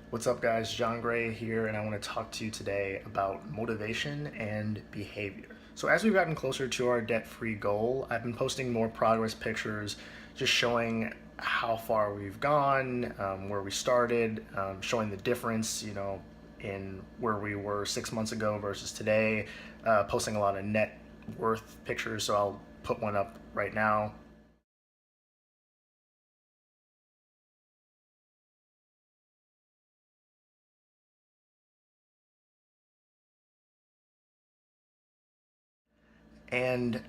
What's up, guys? John Gray here, and I want to talk to you today about motivation and behavior. So, as we've gotten closer to our debt free goal, I've been posting more progress pictures just showing how far we've gone, where we started, showing the difference, in where we were 6 months ago versus today, posting a lot of net worth pictures. So, I'll put one up right now. And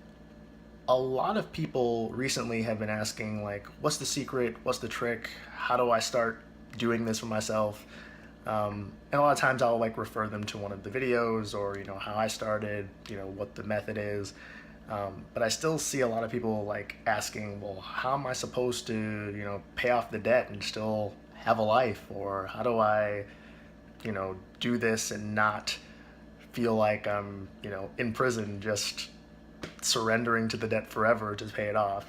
a lot of people recently have been asking, like, what's the secret? What's the trick? How do I start doing this for myself? And a lot of times I'll like refer them to one of the videos, or how I started, what the method is. But I still see a lot of people like asking, well, how am I supposed to pay off the debt and still have a life? Or how do I do this and not feel like I'm in prison, just surrendering to the debt forever to pay it off?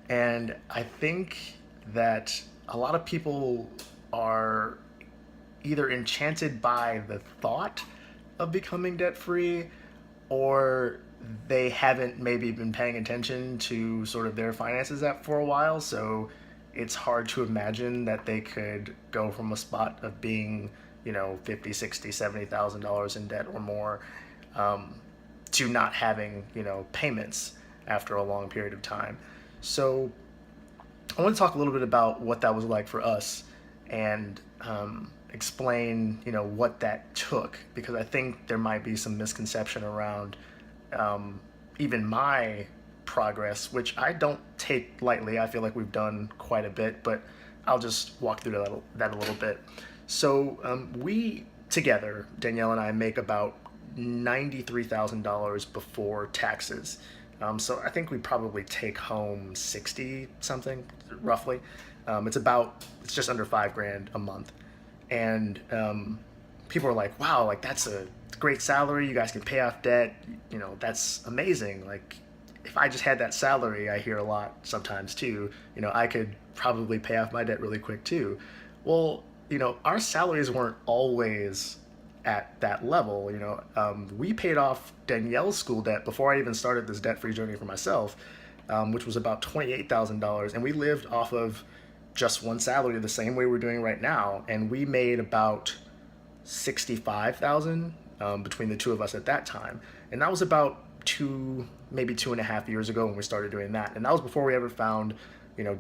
And I think that a lot of people are either enchanted by the thought of becoming debt free, or they haven't maybe been paying attention to sort of their finances for a while. So it's hard to imagine that they could go from a spot of being 50, 60, $70,000 in debt or more, to not having payments after a long period of time. So I want to talk a little bit about what that was like for us, and explain what that took, because I think there might be some misconception around even my progress, which I don't take lightly. I feel like we've done quite a bit, but I'll just walk through that a little bit. So we together, Danielle and I, make about $93,000 before taxes. So I think we probably take home 60 something, roughly. It's just under 5 grand a month. And people are like, wow, like that's a great salary. You guys can pay off debt. That's amazing. Like, if I just had that salary, I hear a lot sometimes too, I could probably pay off my debt really quick too. Well, our salaries weren't always at that level. We paid off Danielle's school debt before I even started this debt-free journey for myself, which was about $28,000, and we lived off of just one salary the same way we're doing right now, and we made about 65,000 between the two of us at that time, and that was about maybe 2.5 years ago when we started doing that, and that was before we ever found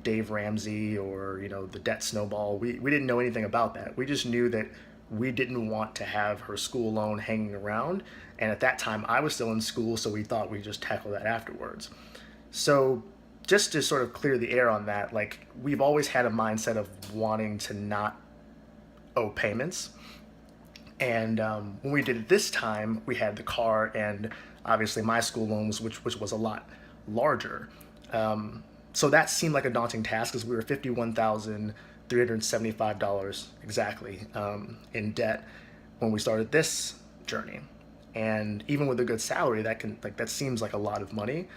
Dave Ramsey or the debt snowball. We didn't know anything about that. We just knew that we didn't want to have her school loan hanging around, and at that time I was still in school, so we thought we'd just tackle that afterwards. So just to sort of clear the air on that, like, we've always had a mindset of wanting to not owe payments. And when we did it this time, we had the car and obviously my school loans, which was a lot larger. So that seemed like a daunting task, because we were $51,375 exactly in debt when we started this journey. And even with a good salary, that seems like a lot of money.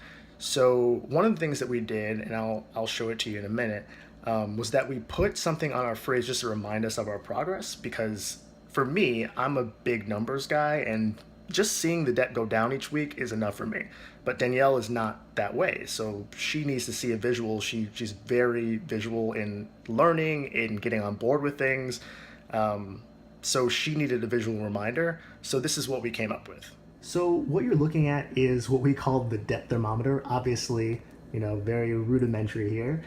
So one of the things that we did, and I'll show it to you in a minute, was that we put something on our fridge just to remind us of our progress. Because for me, I'm a big numbers guy, and just seeing the debt go down each week is enough for me. But Danielle is not that way, so she needs to see a visual. She's very visual in learning, in getting on board with things. So she needed a visual reminder. So this is what we came up with. So what you're looking at is what we call the debt thermometer. Obviously, very rudimentary here.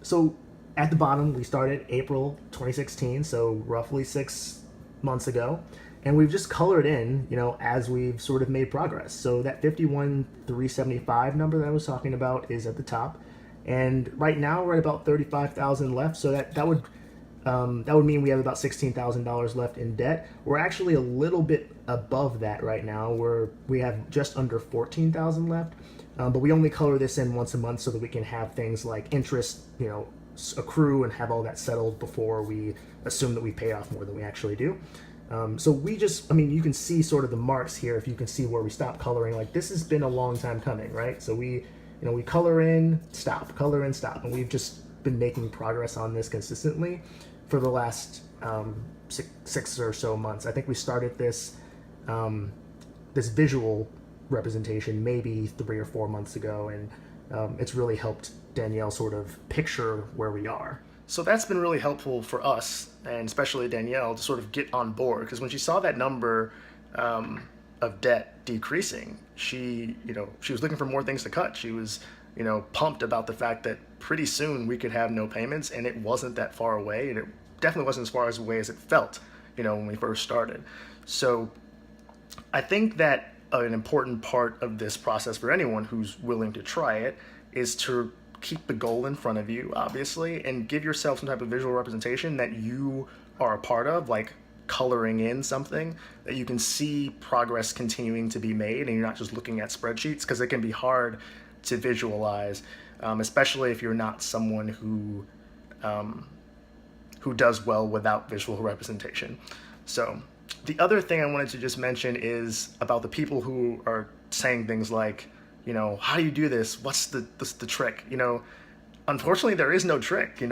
So at the bottom, we started April 2016, so roughly 6 months ago. And we've just colored in, as we've sort of made progress. So that 51,375 number that I was talking about is at the top. And right now we're at about 35,000 left. So that would mean we have about $16,000 left in debt. We're actually a little bit above that right now. We have just under 14,000 left. But we only color this in once a month so that we can have things like interest, accrue and have all that settled before we assume that we pay off more than we actually do. So you can see sort of the marks here. If you can see where we stop coloring, like, this has been a long time coming, right? So we color in, stop, color in, stop, and we've just been making progress on this consistently. for the last 6 or so months. I think we started um, this visual representation maybe 3 or 4 months ago, and it's really helped Danielle sort of picture where we are. So that's been really helpful for us, and especially Danielle, to sort of get on board. Because when she saw that number um, of debt decreasing, she was looking for more things to cut. She was, pumped about the fact that pretty soon we could have no payments, and it wasn't that far away, and it definitely wasn't as far away as it felt, when we first started. So I think that an important part of this process for anyone who's willing to try it is to keep the goal in front of you, obviously, and give yourself some type of visual representation that you are a part of, like coloring in something that you can see progress continuing to be made, and you're not just looking at spreadsheets, because it can be hard to visualize, especially if you're not someone who does well without visual representation. So the other thing I wanted to just mention is about the people who are saying things like, how do you do this? What's the trick? Unfortunately, there is no trick.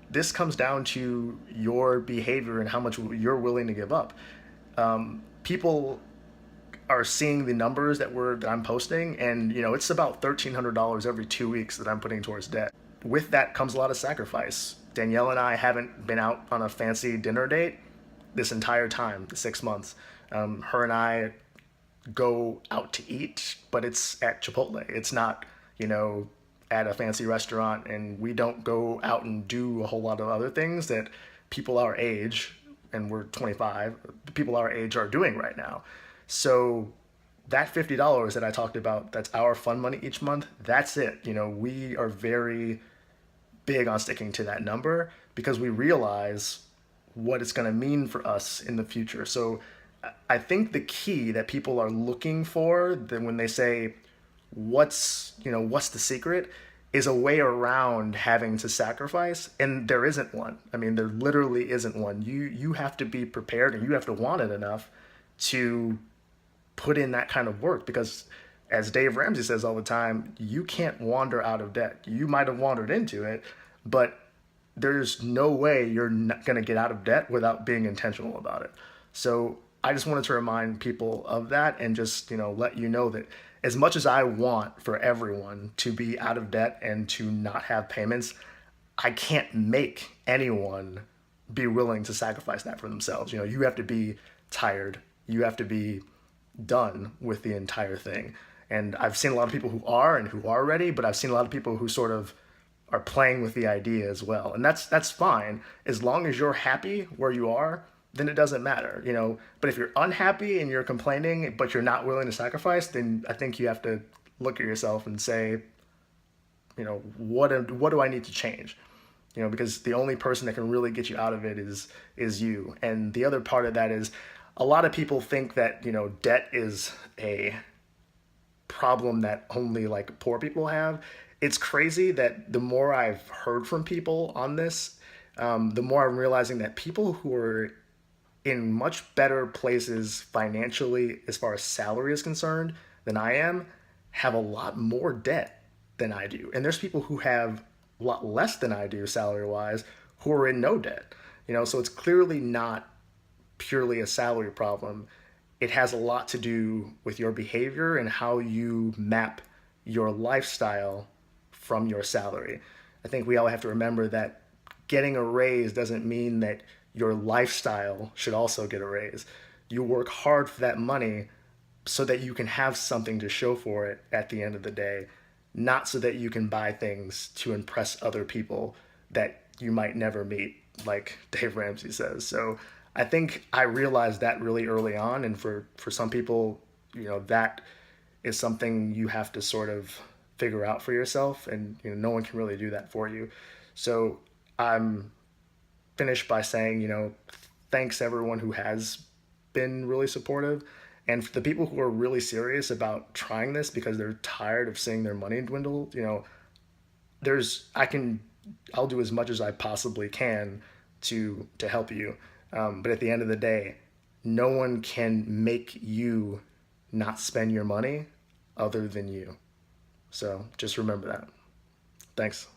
This comes down to your behavior and how much you're willing to give up. People are seeing the numbers that I'm posting, and it's about $1,300 every 2 weeks that I'm putting towards debt. With that comes a lot of sacrifice. Danielle and I haven't been out on a fancy dinner date this entire time, the 6 months. Her and I go out to eat, but it's at Chipotle. It's not, at a fancy restaurant, and we don't go out and do a whole lot of other things that people our age, and we're 25, people our age are doing right now. So that $50 that I talked about, that's our fun money each month, that's it. We are very big on sticking to that number because we realize what it's going to mean for us in the future. So I think the key that people are looking for, then when they say what's the secret, is a way around having to sacrifice, and there isn't one. I mean, there literally isn't one. You have to be prepared, and you have to want it enough to put in that kind of work, because as Dave Ramsey says all the time, you can't wander out of debt. You might have wandered into it, but there's no way you're not going to get out of debt without being intentional about it. So I just wanted to remind people of that, and just, let you know that as much as I want for everyone to be out of debt and to not have payments, I can't make anyone be willing to sacrifice that for themselves. You have to be tired. You have to be done with the entire thing. And I've seen a lot of people who are and who are ready, but I've seen a lot of people who sort of are playing with the idea as well. And that's fine. As long as you're happy where you are, then it doesn't matter, But if you're unhappy and you're complaining, but you're not willing to sacrifice, then I think you have to look at yourself and say, what do I need to change? Because the only person that can really get you out of it is you. And the other part of that is, a lot of people think that, debt is a problem that only like poor people have. It's crazy that the more I've heard from people on this, the more I'm realizing that people who are in much better places financially, as far as salary is concerned, than I am, have a lot more debt than I do. And there's people who have a lot less than I do salary wise who are in no debt. So it's clearly not purely a salary problem. It has a lot to do with your behavior and how you map your lifestyle from your salary. I think we all have to remember that getting a raise doesn't mean that your lifestyle should also get a raise. You work hard for that money so that you can have something to show for it at the end of the day, not so that you can buy things to impress other people that you might never meet, like Dave Ramsey says. So I think I realized that really early on, and for some people, that is something you have to sort of figure out for yourself, and no one can really do that for you. So I'm finished by saying, thanks everyone who has been really supportive, and for the people who are really serious about trying this because they're tired of seeing their money dwindle, I'll do as much as I possibly can to help you. But at the end of the day, no one can make you not spend your money other than you. So just remember that. Thanks.